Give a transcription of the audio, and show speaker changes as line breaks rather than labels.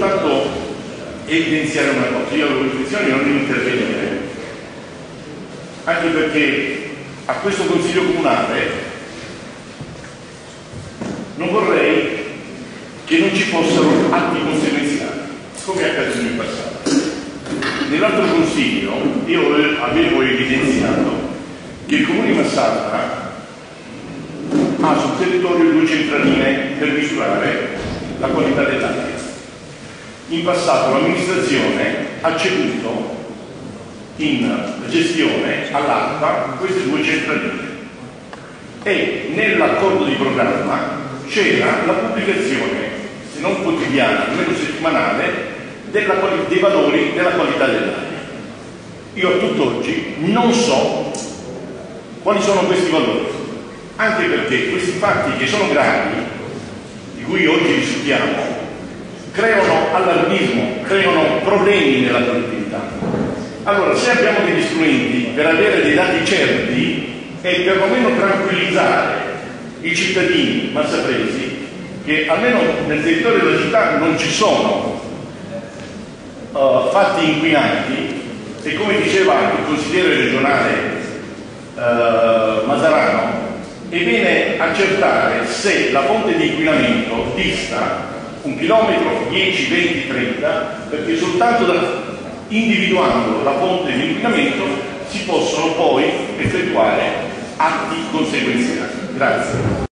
soltanto evidenziare una cosa. Io avevo intenzione di non intervenire, anche perché a questo Consiglio Comunale non vorrei che non ci fossero atti conseguenziali, come è accaduto in passato. Nell'altro Consiglio io avevo evidenziato che il Comune di Massarra ha sul territorio 2 centraline per misurare la qualità dell'aria. In passato l'amministrazione ha ceduto in gestione all'ARPA queste 2 centraline e nell'accordo di programma c'era la pubblicazione, se non quotidiana, almeno settimanale, dei valori della qualità dell'aria. Io a tutt'oggi non so quali sono questi valori, anche perché questi fatti che sono gravi, di cui oggi discutiamo, creano allarmismo, creano problemi nella collettività. Allora, se abbiamo degli strumenti per avere dei dati certi e perlomeno tranquillizzare i cittadini massapresi che almeno nel territorio della città non ci sono fatti inquinanti, e come diceva il consigliere regionale Masarano, è bene accertare se la fonte di inquinamento dista 1 chilometro, 10, 20, 30, perché soltanto individuando la fonte di inquinamento si possono poi effettuare atti conseguenziali. Grazie.